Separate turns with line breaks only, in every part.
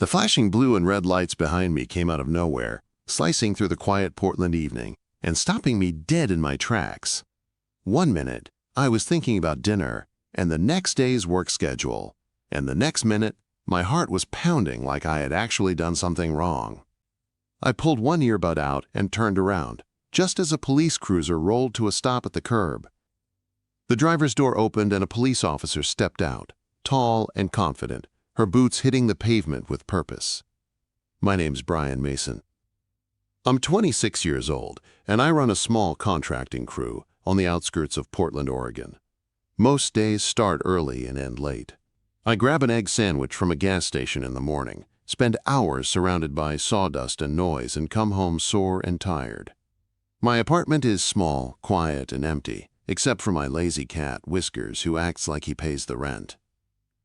The flashing blue and red lights behind me came out of nowhere, slicing through the quiet Portland evening and stopping me dead in my tracks. 1 minute, I was thinking about dinner and the next day's work schedule, and the next minute, my heart was pounding like I had actually done something wrong. I pulled one earbud out and turned around, just as a police cruiser rolled to a stop at the curb. The driver's door opened and a police officer stepped out, tall and confident, her boots hitting the pavement with purpose. My name's Brian Mason. I'm 26 years old, and I run a small contracting crew on the outskirts of Portland, Oregon. Most days start early and end late. I grab an egg sandwich from a gas station in the morning, spend hours surrounded by sawdust and noise, and come home sore and tired. My apartment is small, quiet, and empty, except for my lazy cat, Whiskers, who acts like he pays the rent.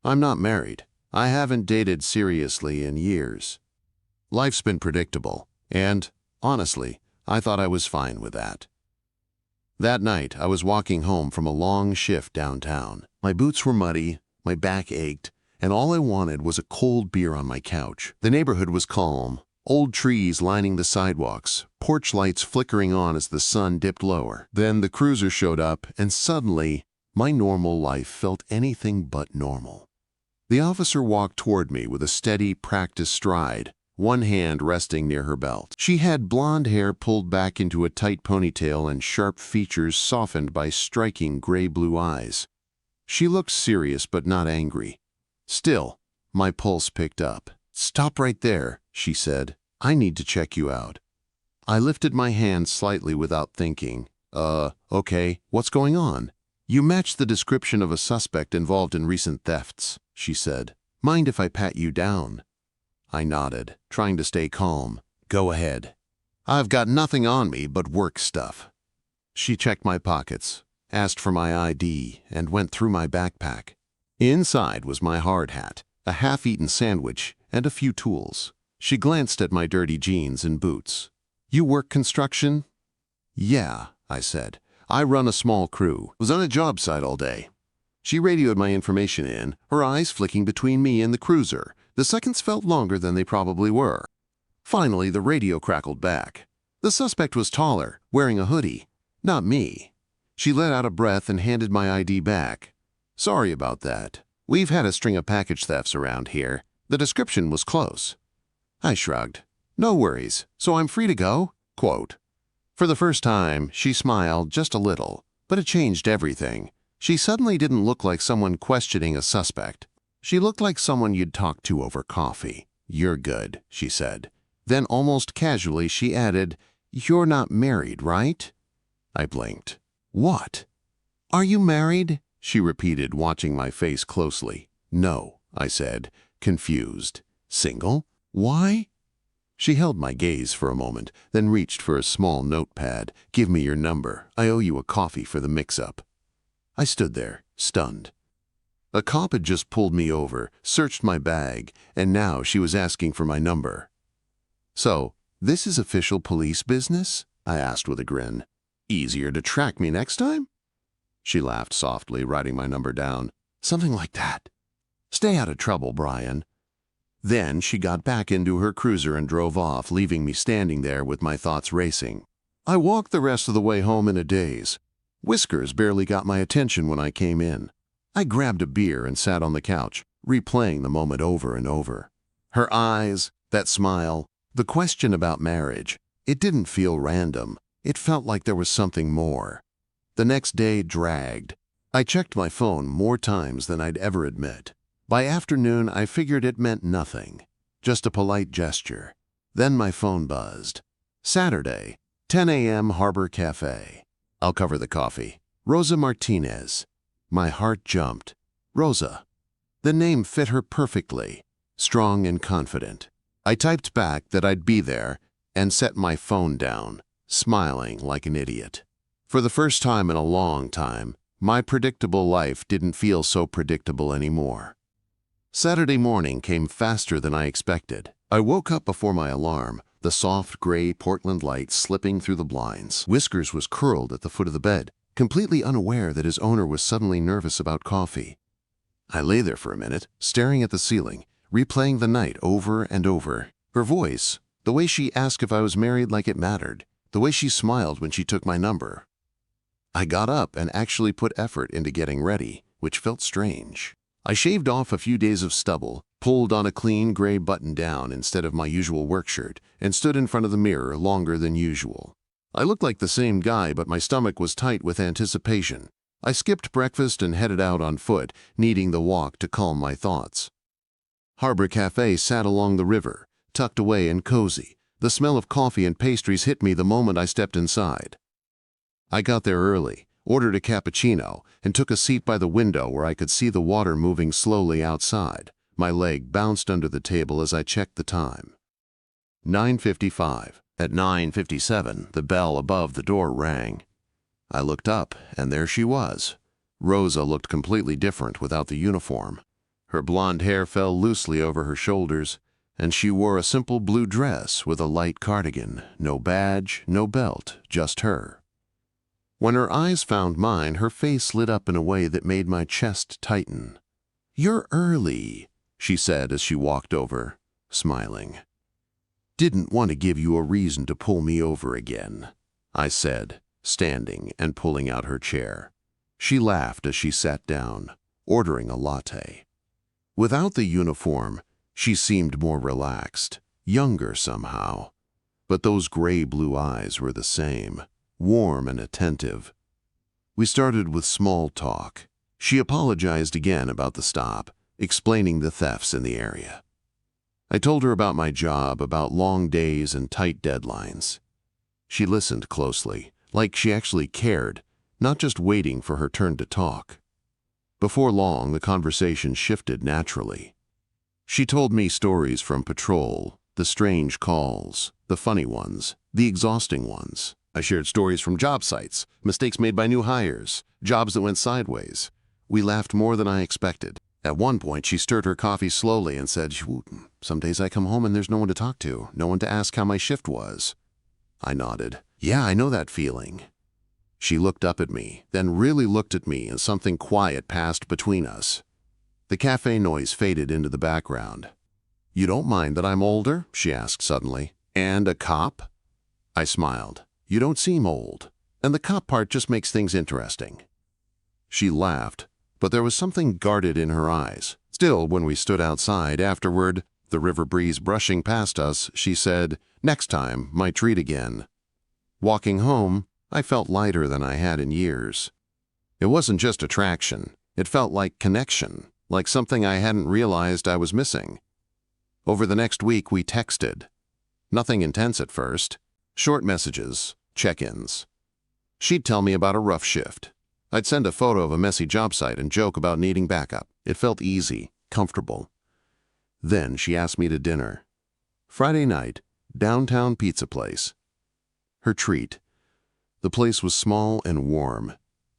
I'm not married. I haven't dated seriously in years. Life's been predictable, and, honestly, I thought I was fine with that. That night, I was walking home from a long shift downtown. My boots were muddy, my back ached, and all I wanted was a cold beer on my couch. The neighborhood was calm, old trees lining the sidewalks, porch lights flickering on as the sun dipped lower. Then the cruiser showed up, and suddenly, my normal life felt anything but normal. The officer walked toward me with a steady, practiced stride, one hand resting near her belt. She had blonde hair pulled back into a tight ponytail and sharp features softened by striking gray-blue eyes. She looked serious but not angry. Still, my pulse picked up. "Stop right there," she said. "I need to check you out." I lifted my hand slightly without thinking. Okay, what's going on?" "You match the description of a suspect involved in recent thefts," she said. "Mind if I pat you down?" I nodded, trying to stay calm. "Go ahead. I've got nothing on me but work stuff." She checked my pockets, asked for my ID, and went through my backpack. Inside was my hard hat, a half-eaten sandwich, and a few tools. She glanced at my dirty jeans and boots. "You work construction?" "Yeah," I said. "I run a small crew. Was on a job site all day." She radioed my information in, her eyes flicking between me and the cruiser. The seconds felt longer than they probably were. Finally, the radio crackled back. The suspect was taller, wearing a hoodie. Not me. She let out a breath and handed my ID back. "Sorry about that. We've had a string of package thefts around here. The description was close." I shrugged. "No worries, so I'm free to go?" Quote. For the first time, she smiled just a little, but it changed everything. She suddenly didn't look like someone questioning a suspect. She looked like someone you'd talk to over coffee. "You're good," she said. Then almost casually she added, "You're not married, right?" I blinked. "What?" "Are you married?" she repeated, watching my face closely. "No," I said, confused. "Single? Why?" She held my gaze for a moment, then reached for a small notepad. "Give me your number. I owe you a coffee for the mix-up." I stood there, stunned. A cop had just pulled me over, searched my bag, and now she was asking for my number. "So, this is official police business?" I asked with a grin. "Easier to track me next time?" She laughed softly, writing my number down. "Something like that. Stay out of trouble, Brian." Then she got back into her cruiser and drove off, leaving me standing there with my thoughts racing. I walked the rest of the way home in a daze. Whiskers barely got my attention when I came in. I grabbed a beer and sat on the couch, replaying the moment over and over. Her eyes, that smile, the question about marriage. It didn't feel random. It felt like there was something more. The next day dragged. I checked my phone more times than I'd ever admit. By afternoon, I figured it meant nothing, just a polite gesture. Then my phone buzzed. Saturday, 10 a.m. Harbor Cafe. I'll cover the coffee. Rosa Martinez. My heart jumped. Rosa. The name fit her perfectly, strong and confident. I typed back that I'd be there and set my phone down, smiling like an idiot. For the first time in a long time, my predictable life didn't feel so predictable anymore. Saturday morning came faster than I expected. I woke up before my alarm, the soft gray Portland light slipping through the blinds. Whiskers was curled at the foot of the bed, completely unaware that his owner was suddenly nervous about coffee. I lay there for a minute, staring at the ceiling, replaying the night over and over. Her voice, the way she asked if I was married like it mattered, the way she smiled when she took my number. I got up and actually put effort into getting ready, which felt strange. I shaved off a few days of stubble, pulled on a clean gray button-down instead of my usual work shirt, and stood in front of the mirror longer than usual. I looked like the same guy, but my stomach was tight with anticipation. I skipped breakfast and headed out on foot, needing the walk to calm my thoughts. Harbor Cafe sat along the river, tucked away and cozy. The smell of coffee and pastries hit me the moment I stepped inside. I got there early, ordered a cappuccino, and took a seat by the window where I could see the water moving slowly outside. My leg bounced under the table as I checked the time. 9:55. At 9:57, the bell above the door rang. I looked up, and there she was. Rosa looked completely different without the uniform. Her blonde hair fell loosely over her shoulders, and she wore a simple blue dress with a light cardigan. No badge, no belt, just her. When her eyes found mine, her face lit up in a way that made my chest tighten. "You're early," she said as she walked over, smiling. "Didn't want to give you a reason to pull me over again," I said, standing and pulling out her chair. She laughed as she sat down, ordering a latte. Without the uniform, she seemed more relaxed, younger somehow. But those gray-blue eyes were the same, warm and attentive. We started with small talk. She apologized again about the stop, explaining the thefts in the area. I told her about my job, about long days and tight deadlines. She listened closely, like she actually cared, not just waiting for her turn to talk. Before long, the conversation shifted naturally. She told me stories from patrol, the strange calls, the funny ones, the exhausting ones. I shared stories from job sites, mistakes made by new hires, jobs that went sideways. We laughed more than I expected. At one point, she stirred her coffee slowly and said, "Some days I come home and there's no one to talk to, no one to ask how my shift was." I nodded. "Yeah, I know that feeling." She looked up at me, then really looked at me, and something quiet passed between us. The cafe noise faded into the background. "You don't mind that I'm older?" she asked suddenly. "And a cop?" I smiled. "You don't seem old. And the cop part just makes things interesting." She laughed, but there was something guarded in her eyes. Still, when we stood outside afterward, the river breeze brushing past us, she said, "Next time, my treat again." Walking home, I felt lighter than I had in years. It wasn't just attraction. It felt like connection, like something I hadn't realized I was missing. Over the next week, we texted. Nothing intense at first. Short messages, check-ins. She'd tell me about a rough shift. I'd send a photo of a messy job site and joke about needing backup. It felt easy, comfortable. Then she asked me to dinner. Friday night, downtown pizza place. Her treat. The place was small and warm,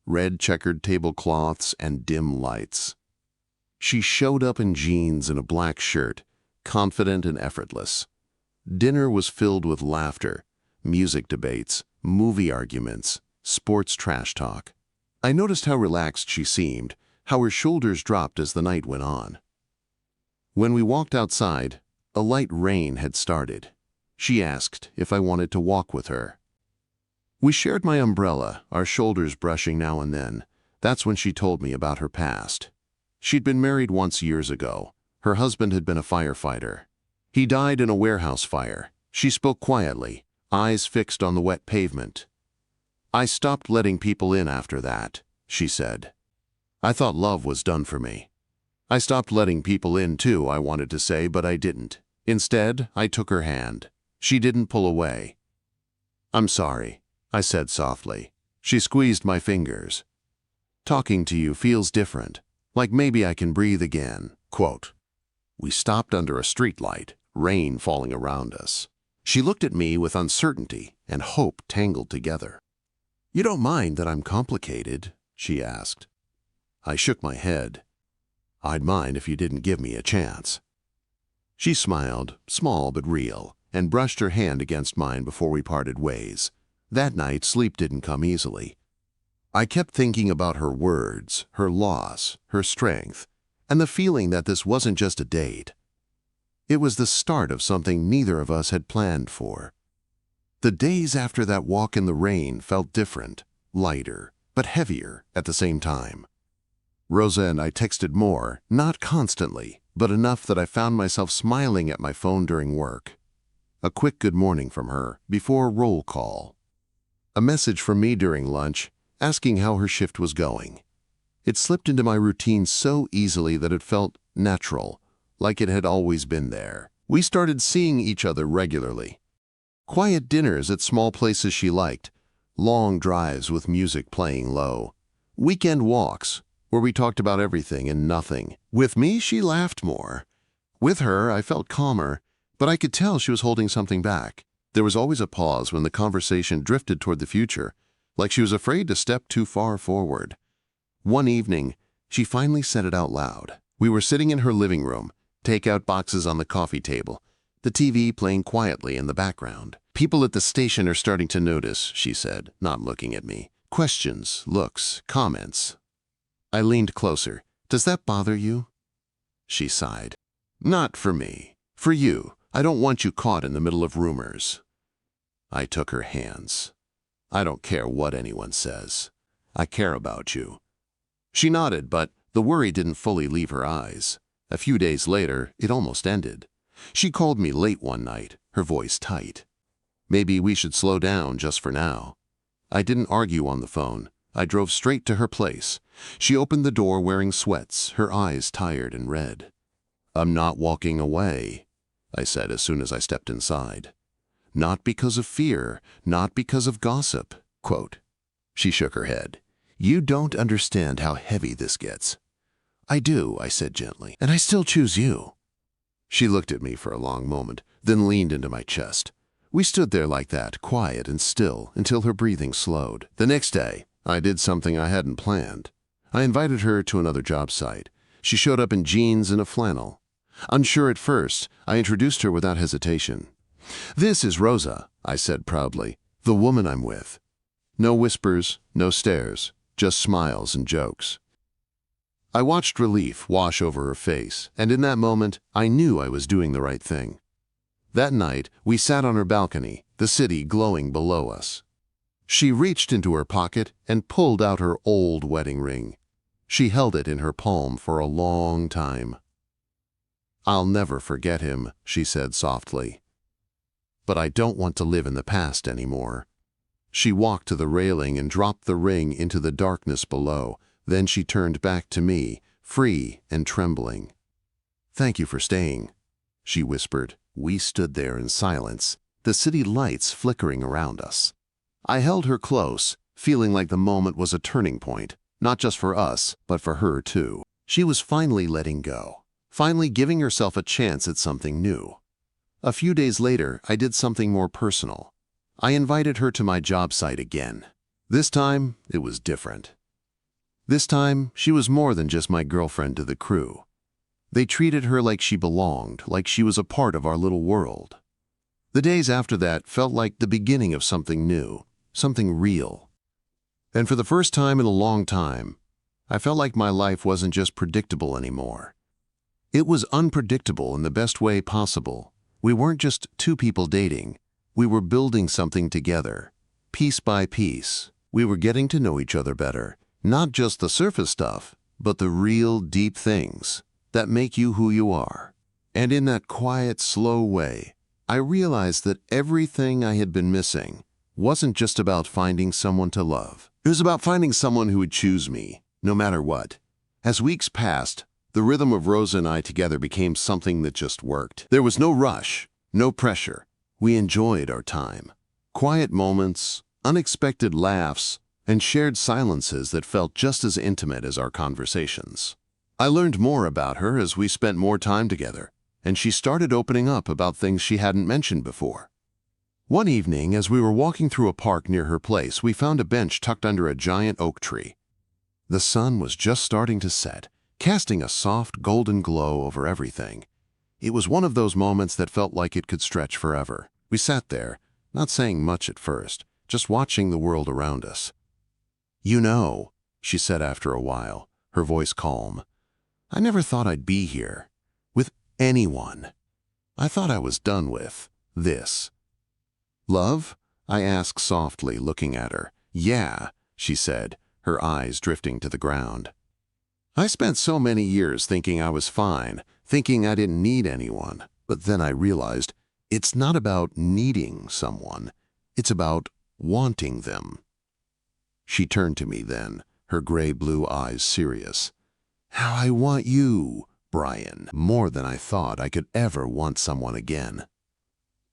red checkered tablecloths and dim lights. She showed up in jeans and a black shirt, confident and effortless. Dinner was filled with laughter, music debates, movie arguments, sports trash talk. I noticed how relaxed she seemed, how her shoulders dropped as the night went on. When we walked outside, a light rain had started. She asked if I wanted to walk with her. We shared my umbrella, our shoulders brushing now and then. That's when she told me about her past. She'd been married once years ago. Her husband had been a firefighter. He died in a warehouse fire. She spoke quietly, eyes fixed on the wet pavement. "I stopped letting people in after that," she said. "I thought love was done for me. I stopped letting people in too," I wanted to say, but I didn't. Instead, I took her hand. She didn't pull away. "I'm sorry," I said softly. She squeezed my fingers. "Talking to you feels different, like maybe I can breathe again." Quote. We stopped under a streetlight, rain falling around us. She looked at me with uncertainty and hope tangled together. "You don't mind that I'm complicated?" she asked. I shook my head. "I'd mind if you didn't give me a chance." She smiled, small but real, and brushed her hand against mine before we parted ways. That night, sleep didn't come easily. I kept thinking about her words, her loss, her strength, and the feeling that this wasn't just a date. It was the start of something neither of us had planned for. The days after that walk in the rain felt different, lighter, but heavier at the same time. Rosa and I texted more, not constantly, but enough that I found myself smiling at my phone during work. A quick good morning from her before roll call. A message from me during lunch, asking how her shift was going. It slipped into my routine so easily that it felt natural, like it had always been there. We started seeing each other regularly. Quiet dinners at small places she liked, long drives with music playing low, weekend walks where we talked about everything and nothing. With me, she laughed more. With her, I felt calmer, but I could tell she was holding something back. There was always a pause when the conversation drifted toward the future, like she was afraid to step too far forward. One evening, she finally said it out loud. We were sitting in her living room, takeout boxes on the coffee table, the TV playing quietly in the background. "People at the station are starting to notice," she said, not looking at me. "Questions, looks, comments." I leaned closer. "Does that bother you?" She sighed. "Not for me. For you. I don't want you caught in the middle of rumors." I took her hands. "I don't care what anyone says. I care about you." She nodded, but the worry didn't fully leave her eyes. A few days later, it almost ended. She called me late one night, her voice tight. "Maybe we should slow down just for now." I didn't argue on the phone. I drove straight to her place. She opened the door wearing sweats, her eyes tired and red. "I'm not walking away," I said as soon as I stepped inside. "Not because of fear, not because of gossip." Quote. She shook her head. "You don't understand how heavy this gets." "I do," I said gently, "and I still choose you." She looked at me for a long moment, then leaned into my chest. We stood there like that, quiet and still, until her breathing slowed. The next day, I did something I hadn't planned. I invited her to another job site. She showed up in jeans and a flannel. Unsure at first, I introduced her without hesitation. "This is Rosa," I said proudly, "the woman I'm with." No whispers, no stares, just smiles and jokes. I watched relief wash over her face, and in that moment, I knew I was doing the right thing. That night, we sat on her balcony, the city glowing below us. She reached into her pocket and pulled out her old wedding ring. She held it in her palm for a long time. "I'll never forget him," she said softly. "But I don't want to live in the past anymore." She walked to the railing and dropped the ring into the darkness below. Then she turned back to me, free and trembling. "Thank you for staying," she whispered. We stood there in silence, the city lights flickering around us. I held her close, feeling like the moment was a turning point, not just for us, but for her too. She was finally letting go, finally giving herself a chance at something new. A few days later, I did something more personal. I invited her to my job site again. This time, it was different. This time, she was more than just my girlfriend to the crew. They treated her like she belonged, like she was a part of our little world. The days after that felt like the beginning of something new, something real. And for the first time in a long time, I felt like my life wasn't just predictable anymore. It was unpredictable in the best way possible. We weren't just two people dating. We were building something together, piece by piece. We were getting to know each other better, not just the surface stuff, but the real deep things that make you who you are. And in that quiet, slow way, I realized that everything I had been missing wasn't just about finding someone to love. It was about finding someone who would choose me, no matter what. As weeks passed, the rhythm of Rosa and I together became something that just worked. There was no rush, no pressure. We enjoyed our time. Quiet moments, unexpected laughs, and shared silences that felt just as intimate as our conversations. I learned more about her as we spent more time together, and she started opening up about things she hadn't mentioned before. One evening, as we were walking through a park near her place, we found a bench tucked under a giant oak tree. The sun was just starting to set, casting a soft golden glow over everything. It was one of those moments that felt like it could stretch forever. We sat there, not saying much at first, just watching the world around us. "You know," she said after a while, her voice calm, "I never thought I'd be here, with anyone. I thought I was done with this. Love? I asked softly, looking at her. Yeah, she said, her eyes drifting to the ground. I spent so many years thinking I was fine, thinking I didn't need anyone. But then I realized it's not about needing someone. It's about wanting them. She turned to me then, her gray-blue eyes serious. How I want you, Brian, more than I thought I could ever want someone again.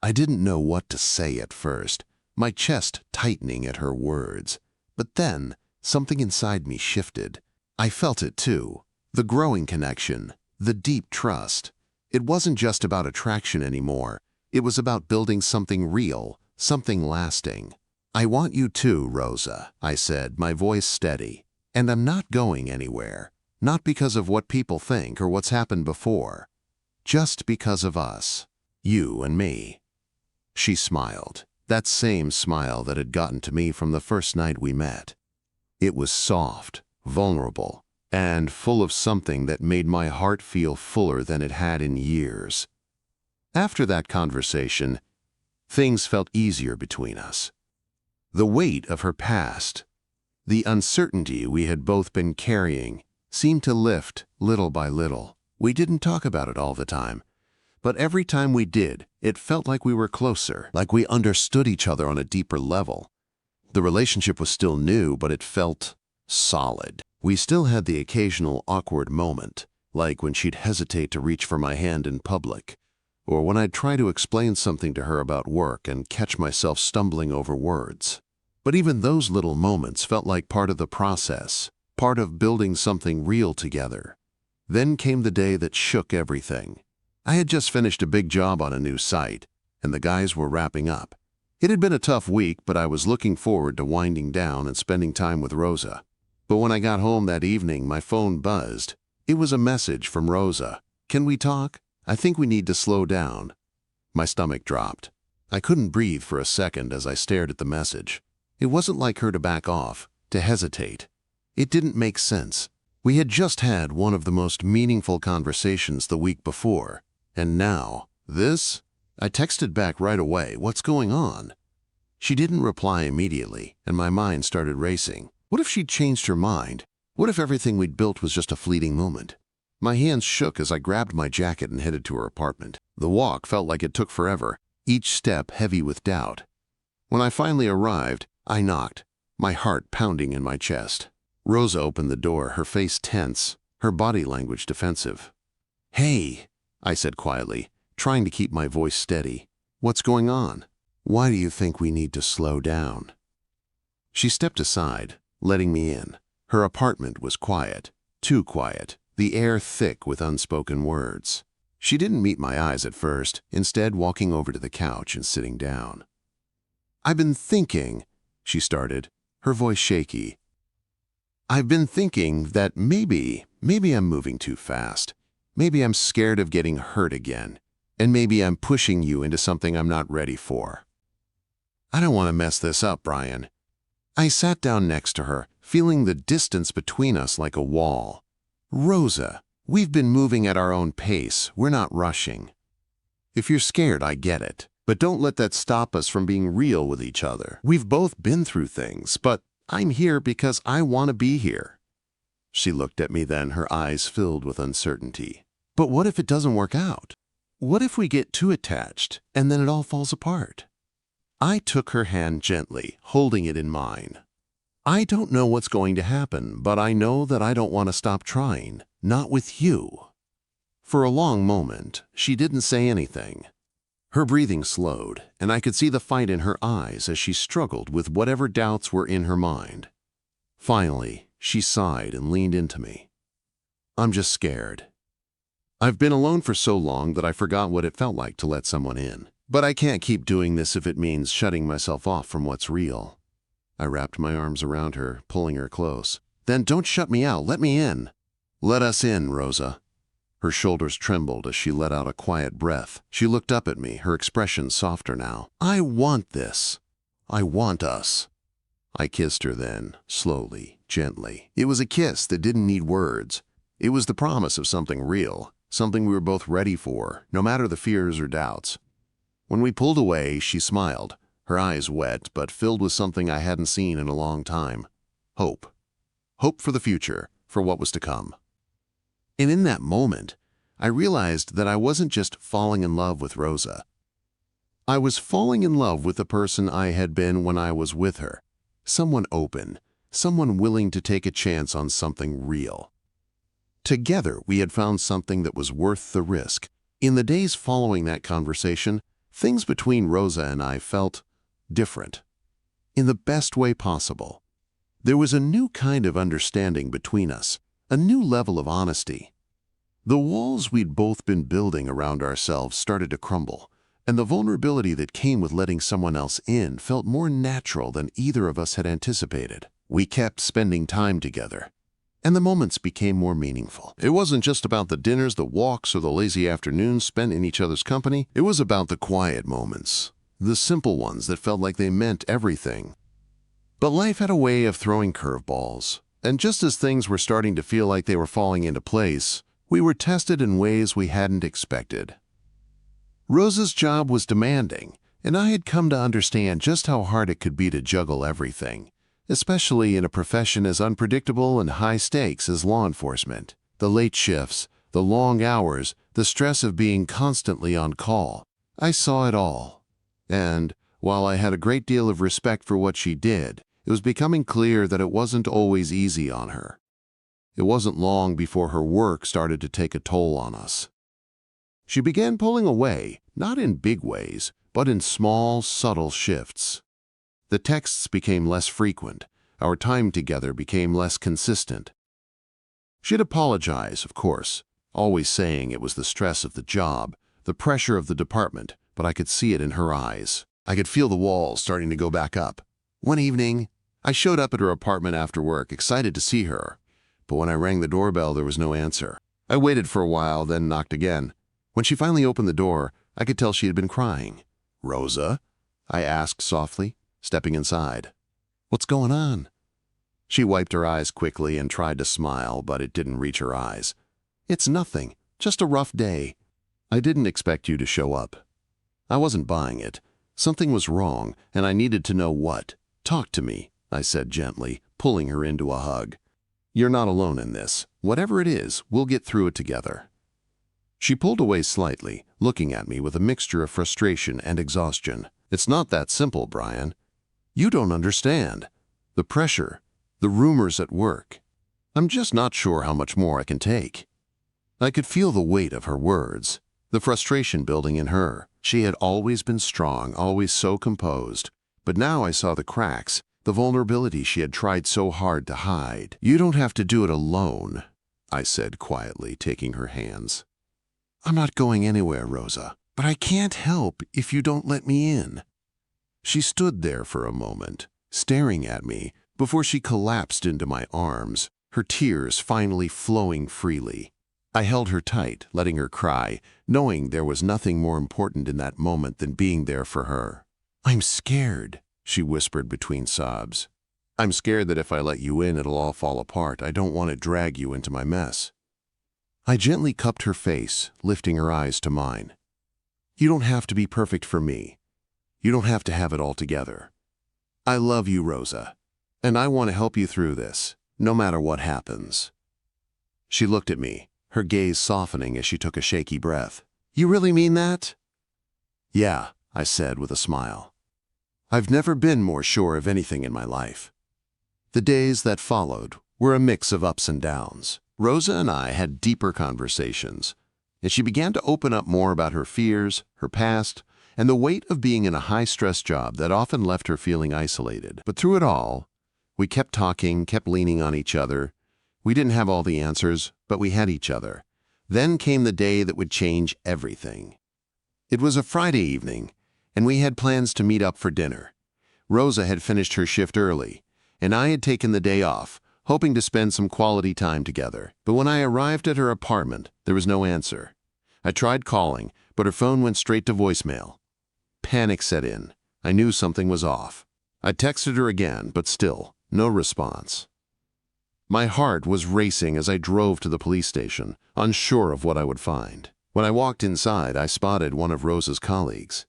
I didn't know what to say at first, my chest tightening at her words. But then something inside me shifted. I felt it too, the growing connection, the deep trust. It wasn't just about attraction anymore. It was about building something real, something lasting. I want you too, Rosa, I said, my voice steady. And I'm not going anywhere. Not because of what people think or what's happened before. Just because of us. You and me. She smiled. That same smile that had gotten to me from the first night we met. It was soft, vulnerable, and full of something that made my heart feel fuller than it had in years. After that conversation, things felt easier between us. The weight of her past, the uncertainty we had both been carrying, seemed to lift little by little. We didn't talk about it all the time, but every time we did, it felt like we were closer, like we understood each other on a deeper level. The relationship was still new, but it felt solid. We still had the occasional awkward moment, like when she'd hesitate to reach for my hand in public, or when I'd try to explain something to her about work and catch myself stumbling over words. But even those little moments felt like part of the process, part of building something real together. Then came the day that shook everything. I had just finished a big job on a new site, and the guys were wrapping up. It had been a tough week, but I was looking forward to winding down and spending time with Rosa. But when I got home that evening, my phone buzzed. It was a message from Rosa. Can we talk? I think we need to slow down. My stomach dropped. I couldn't breathe for a second as I stared at the message. It wasn't like her to back off, to hesitate. It didn't make sense. We had just had one of the most meaningful conversations the week before. And now, this? I texted back right away, what's going on? She didn't reply immediately, and my mind started racing. What if she'd changed her mind? What if everything we'd built was just a fleeting moment? My hands shook as I grabbed my jacket and headed to her apartment. The walk felt like it took forever, each step heavy with doubt. When I finally arrived, I knocked, my heart pounding in my chest. Rosa opened the door, her face tense, her body language defensive. Hey, I said quietly, trying to keep my voice steady. What's going on? Why do you think we need to slow down? She stepped aside, letting me in. Her apartment was quiet, too quiet, the air thick with unspoken words. She didn't meet my eyes at first, instead walking over to the couch and sitting down. I've been thinking, she started, her voice shaky. I've been thinking that maybe I'm moving too fast. Maybe I'm scared of getting hurt again, and maybe I'm pushing you into something I'm not ready for. I don't want to mess this up, Brian. I sat down next to her, feeling the distance between us like a wall. Rosa, we've been moving at our own pace. We're not rushing. If you're scared, I get it. But don't let that stop us from being real with each other. We've both been through things, but I'm here because I want to be here. She looked at me then, her eyes filled with uncertainty. But what if it doesn't work out? What if we get too attached and then it all falls apart? I took her hand gently, holding it in mine. I don't know what's going to happen, but I know that I don't want to stop trying, not with you. For a long moment, she didn't say anything. Her breathing slowed, and I could see the fight in her eyes as she struggled with whatever doubts were in her mind. Finally, she sighed and leaned into me. I'm just scared. I've been alone for so long that I forgot what it felt like to let someone in. But I can't keep doing this if it means shutting myself off from what's real. I wrapped my arms around her, pulling her close. Then don't shut me out, let me in. Let us in, Rosa. Her shoulders trembled as she let out a quiet breath. She looked up at me, her expression softer now. I want this. I want us. I kissed her then, slowly, gently. It was a kiss that didn't need words. It was the promise of something real, something we were both ready for, no matter the fears or doubts. When we pulled away, she smiled, her eyes wet but filled with something I hadn't seen in a long time. Hope. Hope for the future, for what was to come. And in that moment, I realized that I wasn't just falling in love with Rosa. I was falling in love with the person I had been when I was with her. Someone open, someone willing to take a chance on something real. Together, we had found something that was worth the risk. In the days following that conversation, things between Rosa and I felt different. In the best way possible. There was a new kind of understanding between us, a new level of honesty. The walls we'd both been building around ourselves started to crumble, and the vulnerability that came with letting someone else in felt more natural than either of us had anticipated. We kept spending time together, and the moments became more meaningful. It wasn't just about the dinners, the walks, or the lazy afternoons spent in each other's company. It was about the quiet moments, the simple ones that felt like they meant everything. But life had a way of throwing curveballs, and just as things were starting to feel like they were falling into place, we were tested in ways we hadn't expected. Rosa's job was demanding, and I had come to understand just how hard it could be to juggle everything, especially in a profession as unpredictable and high stakes as law enforcement. The late shifts, the long hours, the stress of being constantly on call. I saw it all. And, while I had a great deal of respect for what she did, it was becoming clear that it wasn't always easy on her. It wasn't long before her work started to take a toll on us. She began pulling away, not in big ways, but in small, subtle shifts. The texts became less frequent. Our time together became less consistent. She'd apologize, of course, always saying it was the stress of the job, the pressure of the department, but I could see it in her eyes. I could feel the walls starting to go back up. One evening, I showed up at her apartment after work, excited to see her. But when I rang the doorbell, there was no answer. I waited for a while, then knocked again. When she finally opened the door, I could tell she had been crying. "Rosa?" I asked softly, stepping inside. "What's going on?" She wiped her eyes quickly and tried to smile, but it didn't reach her eyes. "It's nothing, just a rough day. I didn't expect you to show up." I wasn't buying it. Something was wrong, and I needed to know what. "Talk to me," I said gently, pulling her into a hug. "You're not alone in this. Whatever it is, we'll get through it together." She pulled away slightly, looking at me with a mixture of frustration and exhaustion. "It's not that simple, Brian. You don't understand. The pressure, the rumors at work. I'm just not sure how much more I can take." I could feel the weight of her words, the frustration building in her. She had always been strong, always so composed, but now I saw the cracks, the vulnerability she had tried so hard to hide. "You don't have to do it alone," I said quietly, taking her hands. "I'm not going anywhere, Rosa, but I can't help if you don't let me in." She stood there for a moment, staring at me, before she collapsed into my arms, her tears finally flowing freely. I held her tight, letting her cry, knowing there was nothing more important in that moment than being there for her. "I'm scared," she whispered between sobs. "I'm scared that if I let you in, it'll all fall apart. I don't want to drag you into my mess." I gently cupped her face, lifting her eyes to mine. "You don't have to be perfect for me. You don't have to have it all together. I love you, Rosa, and I want to help you through this, no matter what happens." She looked at me, her gaze softening as she took a shaky breath. "You really mean that?" "Yeah," I said with a smile. "I've never been more sure of anything in my life." The days that followed were a mix of ups and downs. Rosa and I had deeper conversations, and she began to open up more about her fears, her past, and the weight of being in a high-stress job that often left her feeling isolated. But through it all, we kept talking, kept leaning on each other. We didn't have all the answers, but we had each other. Then came the day that would change everything. It was a Friday evening, and we had plans to meet up for dinner. Rosa had finished her shift early, and I had taken the day off, hoping to spend some quality time together. But when I arrived at her apartment, there was no answer. I tried calling, but her phone went straight to voicemail. Panic set in. I knew something was off. I texted her again, but still, no response. My heart was racing as I drove to the police station, unsure of what I would find. When I walked inside, I spotted one of Rosa's colleagues.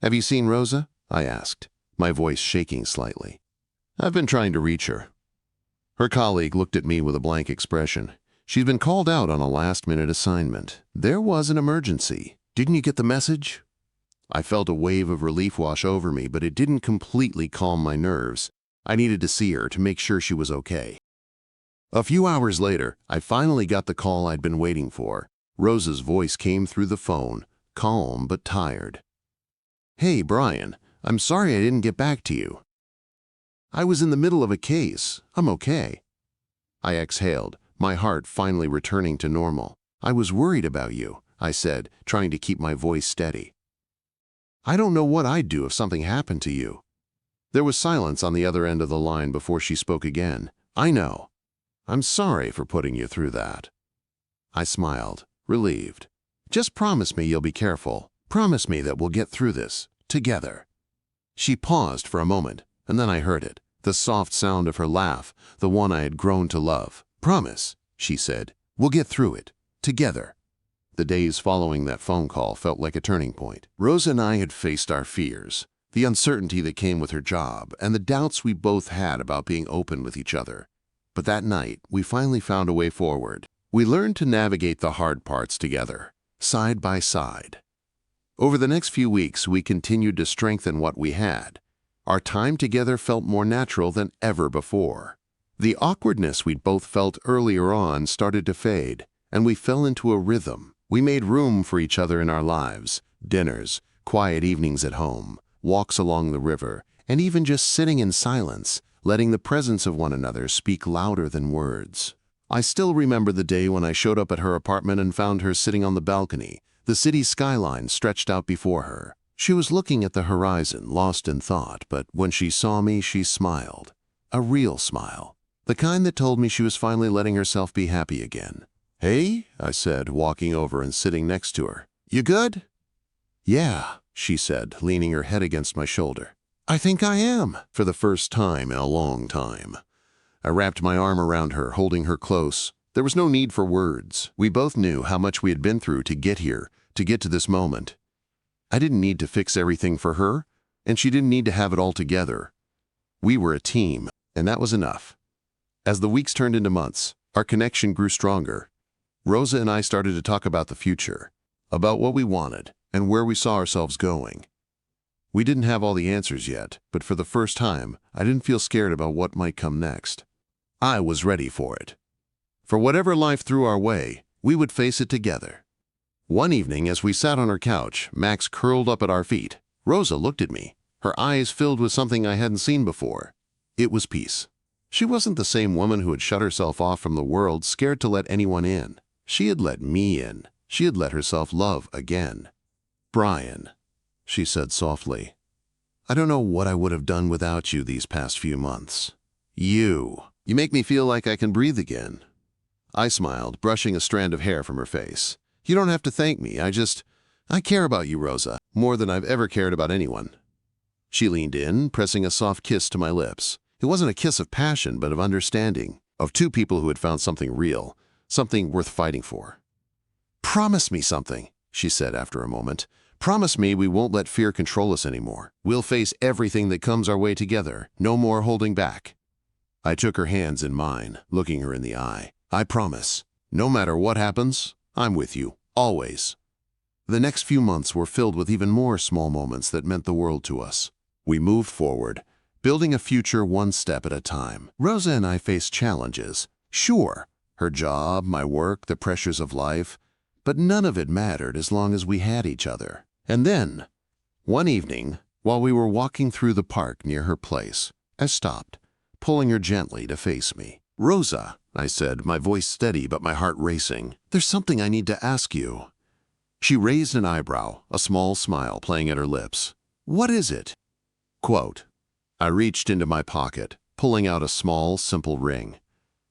"Have you seen Rosa?" I asked, my voice shaking slightly. "I've been trying to reach her." Her colleague looked at me with a blank expression. She'd been called out on a last-minute assignment. There was an emergency. "Didn't you get the message?" I felt a wave of relief wash over me, but it didn't completely calm my nerves. I needed to see her to make sure she was okay. A few hours later, I finally got the call I'd been waiting for. Rosa's voice came through the phone, calm but tired. "Hey, Brian, I'm sorry I didn't get back to you. I was in the middle of a case. I'm okay." I exhaled, my heart finally returning to normal. "I was worried about you," I said, trying to keep my voice steady. "I don't know what I'd do if something happened to you." There was silence on the other end of the line before she spoke again. "I know. I'm sorry for putting you through that." I smiled, relieved. "Just promise me you'll be careful. Promise me that we'll get through this, together." She paused for a moment, and then I heard it, the soft sound of her laugh, the one I had grown to love. "Promise," she said. "We'll get through it, together." The days following that phone call felt like a turning point. Rosa and I had faced our fears, the uncertainty that came with her job, and the doubts we both had about being open with each other. But that night, we finally found a way forward. We learned to navigate the hard parts together, side by side. Over the next few weeks, we continued to strengthen what we had. Our time together felt more natural than ever before. The awkwardness we'd both felt earlier on started to fade, and we fell into a rhythm. We made room for each other in our lives, dinners, quiet evenings at home, walks along the river, and even just sitting in silence, letting the presence of one another speak louder than words. I still remember the day when I showed up at her apartment and found her sitting on the balcony, the city skyline stretched out before her. She was looking at the horizon, lost in thought, but when she saw me, she smiled. A real smile. The kind that told me she was finally letting herself be happy again. "Hey," I said, walking over and sitting next to her. "You good?" "Yeah," she said, leaning her head against my shoulder. "I think I am," for the first time in a long time. I wrapped my arm around her, holding her close. There was no need for words. We both knew how much we had been through to get here, to get to this moment. I didn't need to fix everything for her, and she didn't need to have it all together. We were a team, and that was enough. As the weeks turned into months, our connection grew stronger. Rosa and I started to talk about the future, about what we wanted, and where we saw ourselves going. We didn't have all the answers yet, but for the first time, I didn't feel scared about what might come next. I was ready for it. For whatever life threw our way, we would face it together. One evening, as we sat on her couch, Max curled up at our feet. Rosa looked at me, her eyes filled with something I hadn't seen before. It was peace. She wasn't the same woman who had shut herself off from the world, scared to let anyone in. She had let me in. She had let herself love again. "Brian," she said softly, "I don't know what I would have done without you these past few months. You make me feel like I can breathe again." I smiled, brushing a strand of hair from her face. "You don't have to thank me. I care about you, Rosa, more than I've ever cared about anyone." She leaned in, pressing a soft kiss to my lips. It wasn't a kiss of passion, but of understanding, of two people who had found something real, something worth fighting for. "Promise me something," she said after a moment. "Promise me we won't let fear control us anymore. We'll face everything that comes our way together. No more holding back." I took her hands in mine, looking her in the eye. "I promise. No matter what happens, I'm with you, always." The next few months were filled with even more small moments that meant the world to us. We moved forward, building a future one step at a time. Rosa and I faced challenges. Sure, her job, my work, the pressures of life, but none of it mattered as long as we had each other. And then, one evening, while we were walking through the park near her place, I stopped, pulling her gently to face me. "Rosa," I said, my voice steady but my heart racing, "there's something I need to ask you." She raised an eyebrow, a small smile playing at her lips. "What is it?" Quote, I reached into my pocket, pulling out a small, simple ring.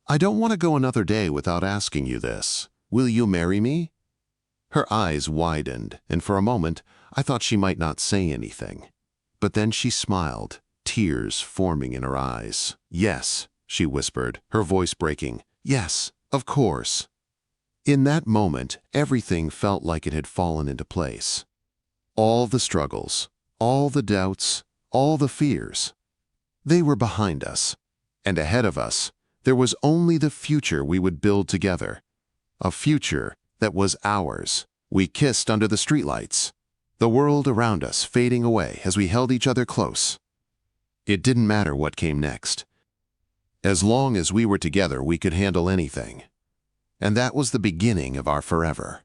"I don't want to go another day without asking you this. Will you marry me?" Her eyes widened, and for a moment, I thought she might not say anything. But then she smiled, tears forming in her eyes. "Yes," she whispered, her voice breaking. Yes, of course. In that moment, everything felt like it had fallen into place. All the struggles, all the doubts, all the fears. They were behind us, and ahead of us, there was only the future we would build together. A future that was ours. We kissed under the streetlights, the world around us fading away as we held each other close. It didn't matter what came next. As long as we were together, we could handle anything. And that was the beginning of our forever.